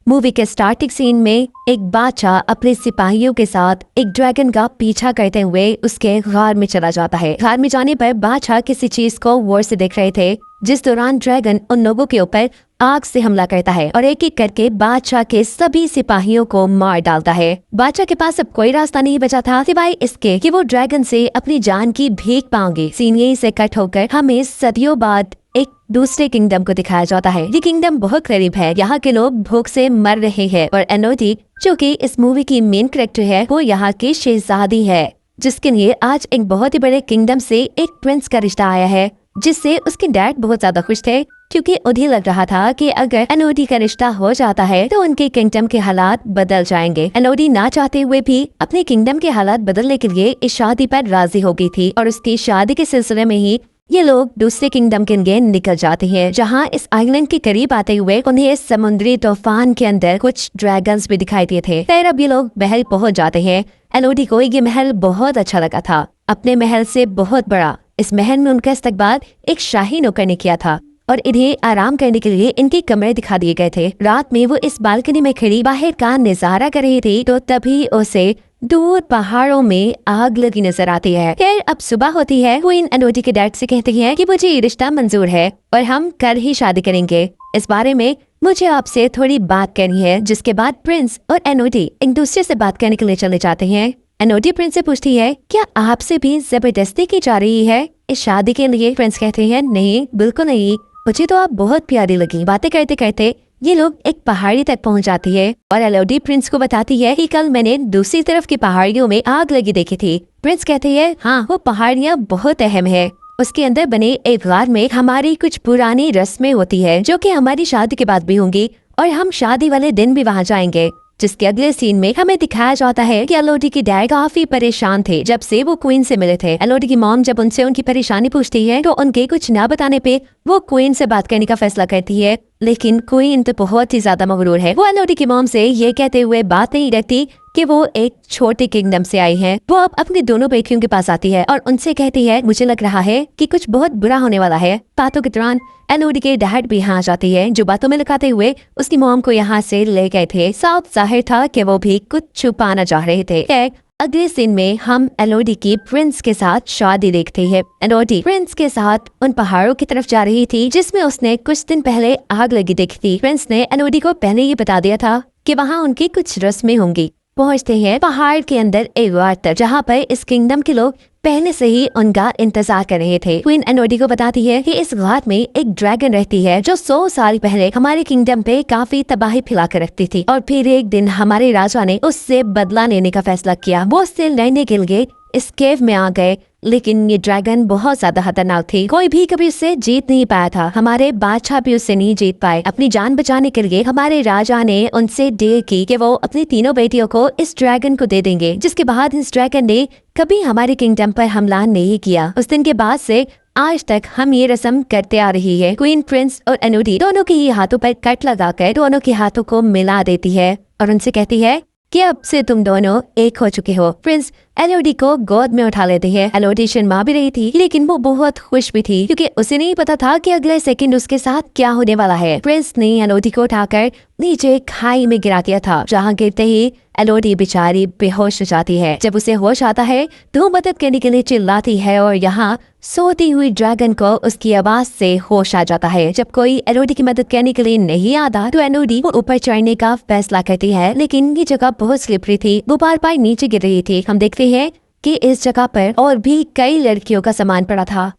Movie के starting scene में एक बादशाह अपने सिपाहियों के साथ एक ड्रैगन का पीछा करते हुए उसके गार में चला जाता है। गार में जाने पर बादशाह किसी चीज को गौर से देख रहे थे, जिस दौरान ड्रैगन उन लोगों के ऊपर आग से हमला करता है और एक एक करके बादशाह के सभी सिपाहियों को मार डालता है। बादशाह के पास अब कोई रास्ता नहीं बचा था सिवाय इसके कि वो ड्रैगन से अपनी जान की भीख मांगे। सीन यहीं से कट होकर हमें सदियों बाद एक दूसरे किंगडम को दिखाया जाता है। ये किंगडम बहुत करीब है, यहाँ के लोग भूख से मर रहे हैं और एनोडी जो कि इस मूवी की मेन कैरेक्टर है वो यहाँ की शहजादी है, जिसके लिए आज एक बहुत ही बड़े किंगडम से एक प्रिंस का रिश्ता आया है, जिससे उसके डैड बहुत ज्यादा खुश थे क्योंकि उन्हें लग रहा था कि अगर एनोडी का रिश्ता हो जाता है तो उनके किंगडम के हालात बदल जाएंगे। एनोडी ना चाहते हुए भी अपने किंगडम के हालात बदलने के लिए इस शादी पर राजी हो गई थी और उसकी शादी के सिलसिले में ही ये लोग दूसरे किंगडम के लिए निकल जाते हैं, जहां इस आइलैंड के करीब आते हुए उन्हें समुद्री तूफान के अंदर कुछ ड्रैगन्स भी दिखाई दिए थे। फिर अब ये लोग महल पहुंच जाते हैं। एनोडी को ये महल बहुत अच्छा लगा था, अपने महल से बहुत बड़ा। इस महल में उनका इस्तकबाल एक शाही नौकर ने किया था और इन्हें आराम करने के लिए इनके कमरे दिखा दिए गए थे। रात में वो इस बालकनी में खड़ी बाहर का नजारा कर रही थी तो तभी उसे दूर पहाड़ों में आग लगी नजर आती है। फिर अब सुबह होती है। वो इन एनोडी के डैड से कहती है कि मुझे ये रिश्ता मंजूर है और हम कल ही शादी करेंगे। इस बारे में मुझे आपसे थोड़ी बात करनी है। जिसके बाद प्रिंस और एनोडी एक दूसरे से बात करने के लिए चले जाते हैं। एनोडी प्रिंस से पूछती है, क्या आपसे भी जबरदस्ती की जा रही है इस शादी के लिए? प्रिंस कहते हैं, नहीं बिल्कुल नहीं, मुझे तो आप बहुत प्यारी लगी। बातें करते करते ये लोग एक पहाड़ी तक पहुंच जाती है और एनोडी प्रिंस को बताती है कि कल मैंने दूसरी तरफ की पहाड़ियों में आग लगी देखी थी। प्रिंस कहते हैं, हाँ वो पहाड़ियाँ बहुत अहम है। उसके अंदर बने एक गार में हमारी कुछ पुरानी रस्में होती है जो कि हमारी शादी के बाद भी होंगी और हम शादी वाले दिन भी वहाँ जाएंगे। जिसके अगले सीन में हमें दिखाया जाता है कि एनोडी की डैड काफी परेशान थे जब से वो क्वीन से मिले थे। एनोडी की मॉम जब उनसे उनकी परेशानी पूछती है तो उनके कुछ ना बताने पे वो क्वीन से बात करने का फैसला करती है, लेकिन क्वीन तो बहुत ही ज्यादा मगरूर है। वो एनोडी की मॉम से ये कहते हुए बात नहीं रखती कि वो एक छोटे किंगडम से आई है। वो अब अपनी दोनों बेटियों के पास आती है और उनसे कहती है, मुझे लग रहा है कि कुछ बहुत बुरा होने वाला है। बातों के दौरान एनोडी के डैड भी यहाँ आ जाती है, जो बातों में लगाते हुए उसकी मॉम को यहाँ से ले गए थे। साफ जाहिर था कि वो भी कुछ छुपाना चाह रहे थे। अगले सीन में हम एनोडी की प्रिंस के साथ शादी देखते हैं। एनोडी प्रिंस के साथ उन पहाड़ों की तरफ जा रही थी जिसमें उसने कुछ दिन पहले आग लगी देखी थी। प्रिंस ने एनोडी को पहले ही बता दिया था कि वहाँ उनकी कुछ रस्में होंगी। पहुंचते हैं पहाड़ के अंदर एक गार तक, जहाँ पर इस किंगडम के लोग पहले से ही उनका इंतजार कर रहे थे। क्वीन एनोडी को बताती है कि इस गार में एक ड्रैगन रहती है जो 100 साल पहले हमारे किंगडम पे काफी तबाही फैला कर रखती थी और फिर एक दिन हमारे राजा ने उससे बदला लेने का फैसला किया। वो उससे लड़ने के लिए इस केव में आ गए, लेकिन ये ड्रैगन बहुत ज्यादा खतरनाक थी। कोई भी कभी उससे जीत नहीं पाया था। हमारे बादशाह भी उससे नहीं जीत पाए। अपनी जान बचाने के लिए हमारे राजा ने उनसे डील की कि वो अपनी तीनों बेटियों को इस ड्रैगन को दे देंगे। जिसके बाद इस ड्रैगन ने कभी हमारे किंगडम पर हमला नहीं किया। उस दिन के बाद से आज तक हम ये रस्म करते आ रही है। क्वीन प्रिंस और एनोडी दोनों के ही हाथों पर कट लगाकर दोनों के हाथों को मिला देती है और उनसे कहती है कि अब से तुम दोनों एक हो चुके हो। प्रिंस एनोडी को गोद में उठा लेते हैं। एनोडी शर्मा भी रही थी, लेकिन वो बहुत खुश भी थी क्योंकि उसे नहीं पता था कि अगले सेकंड उसके साथ क्या होने वाला है। प्रिंस ने एनोडी को उठाकर नीचे खाई में गिरा दिया था, जहाँ गिरते ही एनोडी बेचारी बेहोश हो जाती है। जब उसे होश आता है तो मदद करने के लिए चिल्लाती है और यहाँ सोती हुई ड्रैगन को उसकी आवाज से होश आ जाता है। जब कोई एनोडी की मदद करने के लिए नहीं आता तो एनोडी ऊपर चढ़ने का फैसला करती है, लेकिन ये जगह बहुत स्लिपरी थी। वो बार बार नीचे गिर रही थी। हम देखते हैं कि इस जगह पर और भी कई लड़कियों का सामान पड़ा था।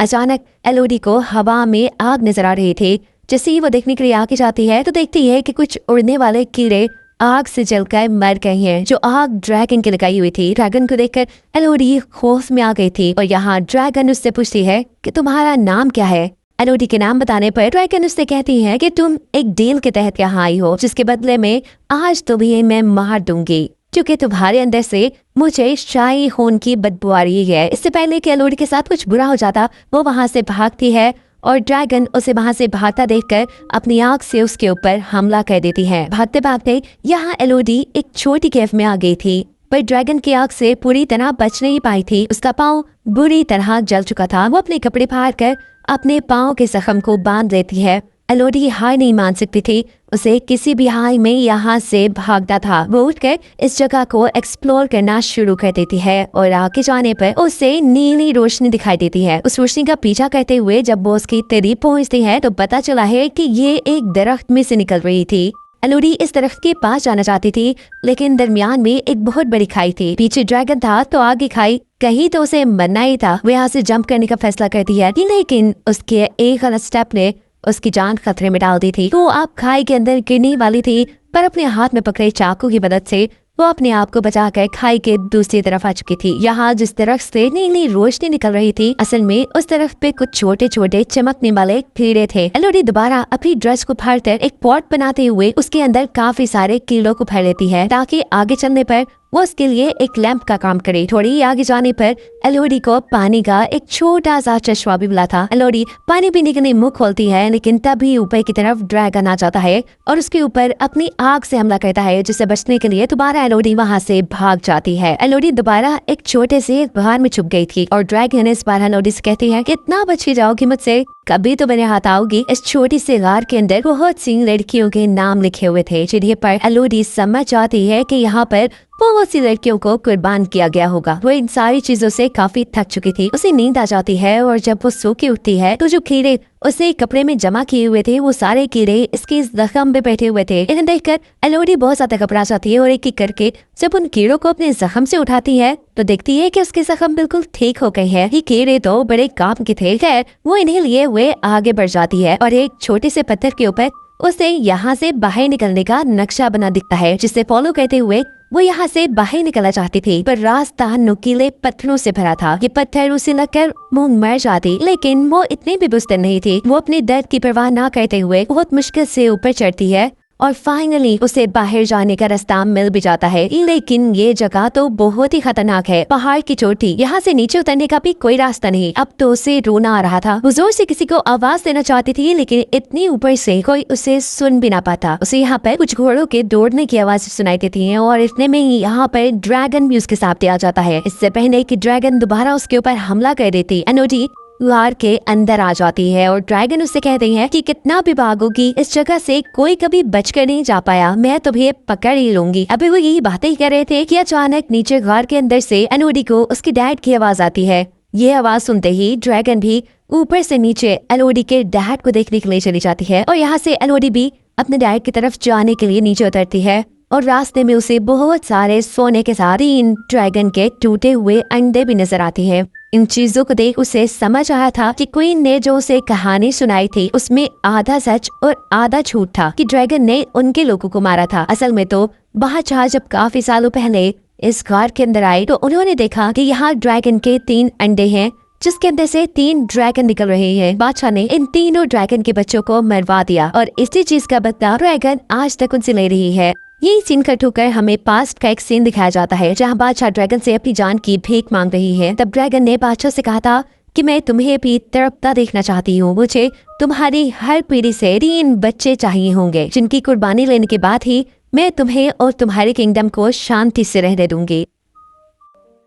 अचानक एनोडी को हवा में आग नजर आ रही थी। जैसे ही वो देखने के लिए आगे जाती है तो देखती है कि कुछ उड़ने वाले कीड़े आग से जलकर मर गए हैं, जो आग ड्रैगन की लगाई हुई थी। ड्रैगन को देखकर एनोडी खौफ में आ गई थी और यहाँ ड्रैगन उससे पूछती है कि तुम्हारा नाम क्या है। एनोडी के नाम बताने पर ड्रैगन उससे कहती है कि तुम एक डील के तहत यहाँ आई हो, जिसके बदले में आज तुम्हें मैं मार दूंगी क्योंकि तुम्हारे अंदर से मुझे शाही खून की बदबू आ रही है। इससे पहले कि एनोडी के साथ कुछ बुरा हो जाता, वो वहाँ से भागती है और ड्रैगन उसे वहां से भागता देखकर अपनी आंख से उसके ऊपर हमला कर देती है। भागते भागते यहाँ एनोडी एक छोटी केव में आ गई थी, पर ड्रैगन की आंख से पूरी तरह बच नहीं पाई थी। उसका पाँव बुरी तरह जल चुका था। वो अपने कपड़े फाड़ कर अपने पाँव के जख्म को बांध लेती है एलोडी हार नहीं मान सकती थी। उसे किसी भी हाल में यहाँ से भागना था। वो उठकर इस जगह को एक्सप्लोर करना शुरू कर देती है और आगे जाने पर उसे नीली रोशनी दिखाई देती है। उस रोशनी का पीछा करते हुए जब वो उसकी करीब पहुँचती है तो पता चला है कि ये एक दरख्त में से निकल रही थी। एलोडी इस दरख्त के पास जाना चाहती थी, लेकिन दरमियान में एक बहुत बड़ी खाई थी। पीछे ड्रैगन था तो आगे खाई, कहीं तो उसे मरना ही था। वो यहाँ से जंप करने का फैसला करती है, लेकिन उसके एक गलत स्टेप ने उसकी जान खतरे में डाल दी थी। तो आप खाई के अंदर गिरने वाली थी, पर अपने हाथ में पकड़े चाकू की मदद से वो अपने आप को बचाकर खाई के दूसरी तरफ आ चुकी थी। यहाँ जिस दरख्त से नीली रोशनी निकल रही थी, असल में उस दरख्त पे कुछ छोटे छोटे चमकने वाले कीड़े थे। एलोडी दोबारा अपनी ड्रेस को फाड़कर एक पॉट बनाते हुए उसके अंदर काफी सारे कीड़ों को भर लेती है, ताकि आगे चलने पर वो उसके लिए एक लैंप का काम करे। थोड़ी आगे जाने पर एलोडी को पानी का एक छोटा सा चश्मा भी मिला था। एलोडी पानी पीने के लिए मुंह खोलती है, लेकिन तभी ऊपर की तरफ ड्रैगन आ जाता है और उसके ऊपर अपनी आग से हमला करता है, जिससे बचने के लिए दोबारा एलोडी वहाँ से भाग जाती है। एलोडी दोबारा एक छोटे से घर में छुप गई थी और ड्रैगन इस बार एलोडी से कहती है कि इतना बच ही जाओगी मुझसे, कभी तो मेरे हाथ आओगी। इस छोटी से गार के अंदर बहुत सी लड़कियों के नाम लिखे हुए थे, जिन्हें पर एलोडी समझ जाती है कि यहाँ पर बहुत सी लड़कियों को कुर्बान किया गया होगा। वो इन सारी चीजों से काफी थक चुकी थी। उसे नींद आ जाती है और जब वो सो के उठती है तो जो कीड़े उसे कपड़े में जमा किए हुए थे, वो सारे कीड़े इसके जख्म पे बैठे हुए थे। इन्हें देखकर एलोडी बहुत ज्यादा घबरा जाती है और एक एक करके जब उन कीड़ों को अपने जख्म से उठाती है तो देखती है कि उसके जख्म बिल्कुल ठीक हो गए हैं। ये कीड़े तो बड़े काम के थे। खैर वो इन्हें लिए हुए आगे बढ़ जाती है और एक छोटे से पत्थर के ऊपर उसे यहाँ से बाहर निकलने का नक्शा बना दिखता है, जिसे फॉलो करते हुए वो यहाँ से बाहर निकलना चाहती थी, पर रास्ता नुकीले पत्थरों से भरा था। ये पत्थर उसे लगकर वो मर जाती, लेकिन वो इतनी भी बुज़दिल नहीं थी। वो अपने दर्द की परवाह ना करते हुए बहुत मुश्किल से ऊपर चढ़ती है और फाइनली उसे बाहर जाने का रास्ता मिल भी जाता है। लेकिन ये जगह तो बहुत ही खतरनाक है, पहाड़ की चोटी, यहाँ से नीचे उतरने का भी कोई रास्ता नहीं। अब तो उसे रोना आ रहा था। वो जोर से किसी को आवाज देना चाहती थी, लेकिन इतनी ऊपर से कोई उसे सुन भी ना पाता। उसे यहाँ पर कुछ घोड़ों के दौड़ने की आवाज सुनाई देती है और इतने में ही यहाँ पर ड्रैगन भी उसके सामने आ जाता है। इससे पहले कि ड्रैगन दोबारा उसके ऊपर हमला कर देती, एलोडी गार के अंदर आ जाती है और ड्रैगन उससे कहती है कि कितना भी भागोगी इस जगह से कोई कभी बचकर नहीं जा पाया, मैं तुम्हें पकड़ ही लूंगी। अभी वो यही बातें ही कर रहे थे कि अचानक नीचे गार के अंदर से एलोडी को उसके डैड की आवाज आती है। ये आवाज सुनते ही ड्रैगन भी ऊपर से नीचे एलोडी के डैड को देखने के लिए चली जाती है और यहाँ से एलोडी भी अपने डैड की तरफ जाने के लिए नीचे उतरती है और रास्ते में उसे बहुत सारे सोने के साथ इन ड्रैगन के टूटे हुए अंडे भी नजर आते हैं। इन चीजों को देख उसे समझ आया था कि क्वीन ने जो उसे कहानी सुनाई थी उसमें आधा सच और आधा झूठ था, कि ड्रैगन ने उनके लोगों को मारा था। असल में तो बादशाह जब काफी सालों पहले इस गार के अंदर आए तो उन्होंने देखा कि यहाँ ड्रैगन के 3 अंडे हैं, जिसके अंदर से 3 ड्रैगन निकल रहे हैं। बादशाह ने इन तीनों ड्रैगन के बच्चों को मरवा दिया और इसी चीज का बदला ड्रैगन आज तक उनसे ले रही है। यही सीन कट होकर हमें पास्ट का एक सीन दिखाया जाता है, जहाँ बादशाह ड्रैगन से अपनी जान की भीख मांग रही है। तब ड्रैगन ने बादशाह से कहा था कि मैं तुम्हें भी तड़पता देखना चाहती हूँ, मुझे तुम्हारी हर पीढ़ी से 3 बच्चे चाहिए होंगे, जिनकी कुर्बानी लेने के बाद ही मैं तुम्हें और तुम्हारे किंगडम को शांति से रहने दूंगी।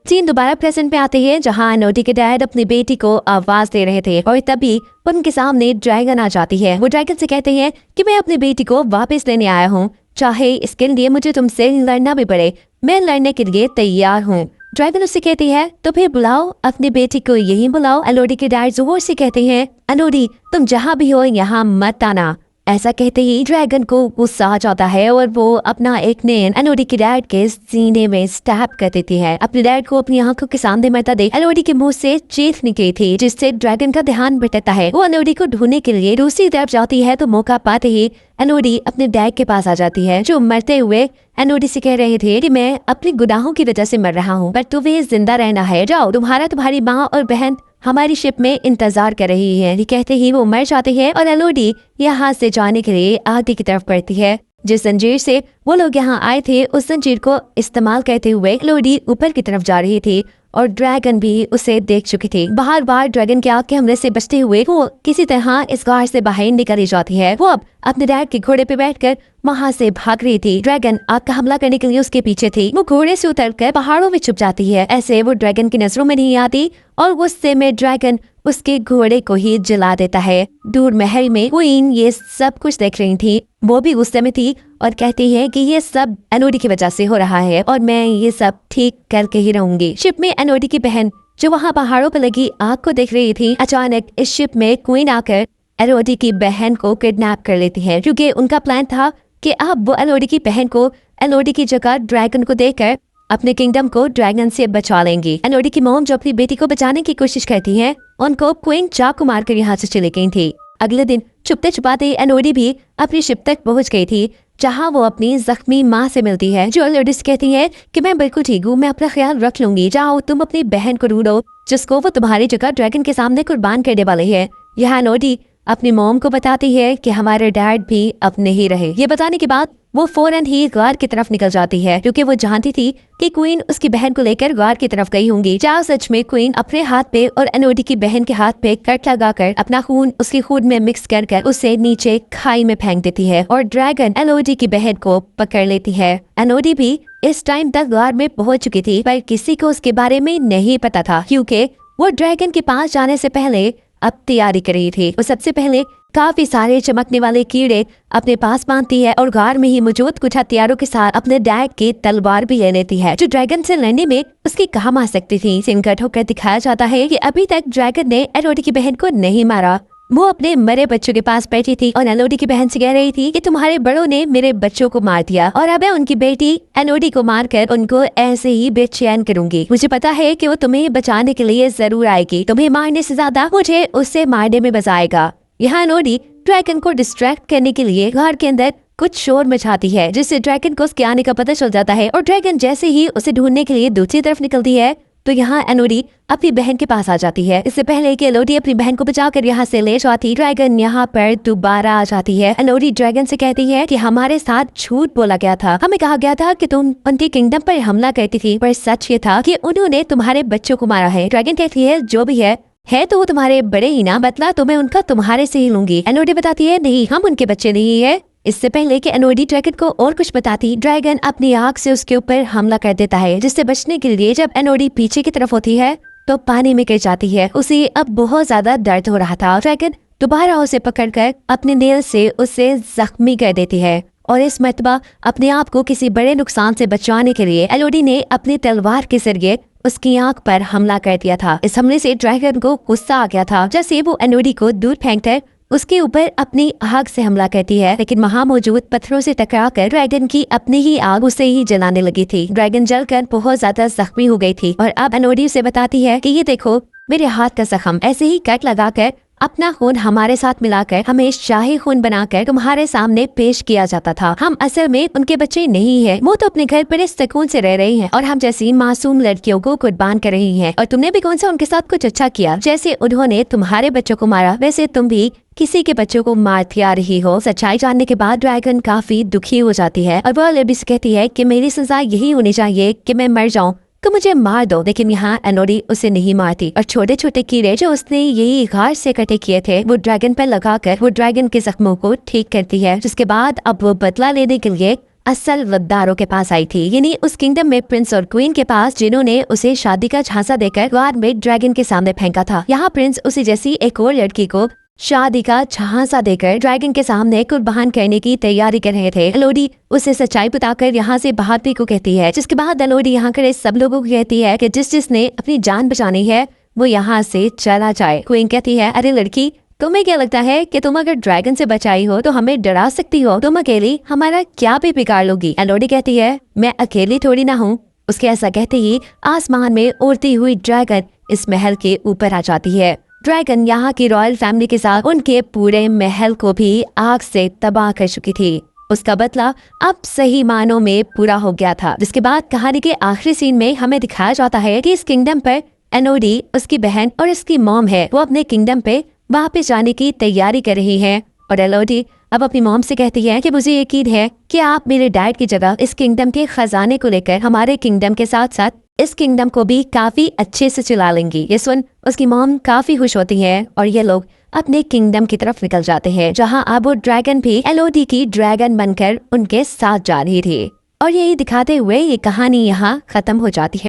सीन दोबारा प्रेजेंट में आते हैं, जहाँ एलोडी के डैड अपनी बेटी को आवाज दे रहे थे और तभी उनके सामने ड्रैगन आ जाती है। वो ड्रैगन से कहते हैं कि मैं अपनी बेटी को वापस लेने आया हूँ, चाहे इसके लिए मुझे तुमसे लड़ना भी पड़े, मैं लड़ने के लिए तैयार हूँ। ड्रैगन उससे कहती है तो फिर बुलाओ अपनी बेटी को, यही बुलाओ। एलोडी के डैड जोर से कहते हैं एलोडी तुम जहाँ भी हो यहाँ मत आना। ऐसा कहते ही ड्रैगन को गुस्सा आ जाता है और वो अपना एक नेन एलोडी के डैड के सीने में स्टैप कर देती है। अपने डैड को अपनी आंखों के सामने मरता देख एलोडी के मुंह से चीख निकली थी, जिससे ड्रैगन का ध्यान भटकता है। वो एलोडी को ढूंढने के लिए दूसरी तरफ जाती है तो मौका पाते ही एलोडी अपने डैड के पास आ जाती है, जो मरते हुए एलोडी से कह रहे थे कि मैं अपने गुनाहों की वजह से मर रहा हूँ, पर तुम्हें जिंदा रहना है, जाओ तुम्हारी माँ और बहन हमारी शिप में इंतजार कर रही है। ये कहते ही वो मर जाते हैं और एलोडी यहाँ से जाने के लिए आगे की तरफ बढ़ती है। जिस जंजीर से वो लोग यहाँ आए थे उस जंजीर को इस्तेमाल करते हुए एलोडी ऊपर की तरफ जा रही थी और ड्रैगन भी उसे देख चुकी थी। बार बार ड्रैगन के आग के हमले से बचते हुए वो किसी तरह इस गार से बाहर निकली जाती है। वो अब अपने डैड के घोड़े पे बैठकर वहाँ से भाग रही थी। ड्रैगन आग का हमला करने के लिए उसके पीछे थी। वो घोड़े से उतरकर पहाड़ों में छुप जाती है। ऐसे वो ड्रैगन की नजरों में नहीं आती और गुस्से में ड्रैगन उसके घोड़े को ही जला देता है। दूर महल में क्वीन ये सब कुछ देख रही थी। वो भी गुस्से में थी और कहती है कि ये सब एनोडी की वजह से हो रहा है और मैं ये सब ठीक करके ही रहूंगी। शिप में एनोडी की बहन जो वहाँ पहाड़ों पर लगी आग को देख रही थी, अचानक इस शिप में क्वीन आकर एनोडी की बहन को किडनैप कर लेती है, क्योंकि उनका प्लान था कि अब वो एनोडी की बहन को एनोडी की जगह ड्रैगन को देकर अपने किंगडम को ड्रैगन से बचा लेंगी। एनोडी की मॉम जो अपनी बेटी को बचाने की कोशिश करती है, उनको क्वीन चाकू मारकर यहाँ से चली गई थी। अगले दिन छुपते छुपाते एनोडी भी अपनी शिप तक पहुंच गई थी, जहां वो अपनी जख्मी माँ से मिलती है, जो लेडीज कहती है कि मैं बिल्कुल ठीक हूँ, मैं अपना ख्याल रख लूंगी, जाओ तुम अपनी बहन को ढूंढो जिसको वो तुम्हारी जगह ड्रैगन के सामने कुर्बान करने वाली है। यहाँ एनोडी अपनी मॉम को बताती है कि हमारे डैड भी अब नहीं रहे। ये बताने के बाद वो फौरन ही गार की तरफ निकल जाती है, क्योंकि वो जानती थी कि क्वीन उसकी बहन को लेकर गार की तरफ गई होंगी। जहाँ सच में क्वीन अपने हाथ पे और एनोडी की बहन के हाथ पे कट लगाकर अपना खून उसके खून में मिक्स कर उसे नीचे खाई में फेंक देती है और ड्रैगन एनोडी की बहन को पकड़ लेती है। एनोडी भी इस टाइम तक गार में पहुंच चुकी थी, पर किसी को उसके बारे में नहीं पता था, क्योंकि वो ड्रैगन के पास जाने से पहले अब तैयारी कर रही थी। वो सबसे पहले काफी सारे चमकने वाले कीड़े अपने पास बांधती है और गार में ही मौजूद कुछ हथियारों के साथ अपने डैड की तलवार भी ले लेती है, जो ड्रैगन से लड़ने में उसकी काम आ सकती थी। सिनकट होकर दिखाया जाता है कि अभी तक ड्रैगन ने एनोडी की बहन को नहीं मारा। वो अपने मरे बच्चों के पास बैठी थी और एनोडी की बहन से कह रही थी कि तुम्हारे बड़ों ने मेरे बच्चों को मार दिया और अब मैं उनकी बेटी एनोडी को मारकर उनको ऐसे ही बेचैन करूंगी। मुझे पता है कि वो तुम्हें बचाने के लिए जरूर आएगी, तुम्हें मारने से ज्यादा मुझे उससे मारने में मजा आएगा। यहाँ एनोडी ड्रैगन को डिस्ट्रैक्ट करने के लिए घर के अंदर कुछ शोर मचाती है, जिससे ड्रैगन को उसके आने का पता चल जाता है और ड्रैगन जैसे ही उसे ढूंढने के लिए दूसरी तरफ निकलती है तो यहाँ एनोडी अपनी बहन के पास आ जाती है। इससे पहले कि एनोडी अपनी बहन को बचाकर यहाँ से ले जाती, ड्रैगन यहाँ पर दोबारा आ जाती है। एनोडी ड्रैगन से कहती है कि हमारे साथ झूठ बोला गया था, हमें कहा गया था कि तुम उनके किंगडम पर हमला करती थी, पर सच ये था कि उन्होंने तुम्हारे बच्चों को मारा है। ड्रैगन कहती है जो भी है तो वो तुम्हारे बड़े ही ना, बदला तो मैं उनका तुम्हारे से ही लूंगी। एनोडी बताती है नहीं, हम उनके बच्चे नहीं है। इससे पहले कि एनोडी ड्रैगन को और कुछ बताती, ड्रैगन अपनी आग से उसके ऊपर हमला कर देता है, जिससे बचने के लिए जब एनोडी पीछे की तरफ होती है तो पानी में गिर जाती है। उसे अब बहुत ज्यादा दर्द हो रहा था। ड्रैगन दोबारा उसे पकड़कर अपने नेल से उसे जख्मी कर देती है और इस मर्तबा अपने आप को किसी बड़े नुकसान से बचाने के लिए एनोडी ने अपनी तलवार के जरिए उसकी आंख पर हमला कर दिया था। इस हमले से ड्रैगन को गुस्सा आ गया था, जैसे वो एनोडी को दूर फेंककर उसके ऊपर अपनी आग से हमला करती है, लेकिन वहाँ मौजूद पत्थरों से टकराकर ड्रैगन की अपनी ही आग उसे ही जलाने लगी थी। ड्रैगन जलकर बहुत ज्यादा जख्मी हो गई थी और अब एनोडी से बताती है कि ये देखो मेरे हाथ का जख्म, ऐसे ही कट लगाकर अपना खून हमारे साथ मिलाकर हमें शाही खून बनाकर तुम्हारे सामने पेश किया जाता था। हम असल में उनके बच्चे नहीं है, वो तो अपने घर बड़े सुकून से रह रही हैं और हम जैसी मासूम लड़कियों को कुर्बान कर रही हैं। और तुमने भी कौन सा उनके साथ कुछ अच्छा किया? जैसे उन्होंने तुम्हारे बच्चों को मारा, वैसे तुम भी किसी के बच्चों को मारती आ रही हो। सच्चाई जानने के बाद ड्रैगन काफी दुखी हो जाती है और वह लेडीज कहती है कि मेरी सजा यही होनी चाहिए कि मैं मर जाऊं तो मुझे मार दो। लेकिन यहाँ एनोडी उसे नहीं मारती और छोटे छोटे कीड़े जो उसने यही घार से कटे किए थे वो ड्रैगन पर लगाकर वो ड्रैगन के जख्मों को ठीक करती है, जिसके बाद अब वो बदला लेने के लिए असल गद्दारों के पास आई थी, यानी उस किंगडम में प्रिंस और क्वीन के पास, जिन्होंने उसे शादी का झांसा देकर बाद में ड्रैगन के सामने फेंका था। यहाँ प्रिंस उसे जैसी एक और लड़की को शादी का झांसा देकर ड्रैगन के सामने कुर्बान करने की तैयारी कर रहे थे। एनोडी उसे सच्चाई बताकर यहाँ से भागने को कहती है, जिसके बाद एनोडी यहाँ कर सब लोगों को कहती है कि जिसने अपनी जान बचानी है वो यहाँ से चला जाए। क्वीन कहती है अरे लड़की, तुम्हें क्या लगता है कि तुम अगर ड्रैगन से बचाई हो तो हमें डरा सकती हो? तुम अकेली हमारा क्या भी बिगाड़ लोगी? एनोडी कहती है मैं अकेली थोड़ी ना हूँ। उसके ऐसा कहते ही आसमान में उड़ती हुई ड्रैगन इस महल के ऊपर आ जाती है। ड्रैगन यहाँ की रॉयल फैमिली के साथ उनके पूरे महल को भी आग से तबाह कर चुकी थी। उसका बदला अब सही मानों में पूरा हो गया था। जिसके बाद कहानी के आखिरी सीन में हमें दिखाया जाता है कि इस किंगडम पर एनोडी, उसकी बहन और उसकी मॉम है, वो अपने किंगडम पे वापस जाने की तैयारी कर रही है। और एनोडी अब अपनी मॉम से कहती है कि मुझे यकीन है कि आप मेरे डैड की जगह इस किंगडम के खजाने को लेकर हमारे किंगडम के साथ साथ इस किंगडम को भी काफी अच्छे से चला लेंगी। ये सुन उसकी मॉम काफी खुश होती है और ये लोग अपने किंगडम की तरफ निकल जाते हैं, जहां अब वो ड्रैगन भी एलोडी की ड्रैगन बनकर उनके साथ जा रही थी। और यही दिखाते हुए ये कहानी यहाँ खत्म हो जाती है।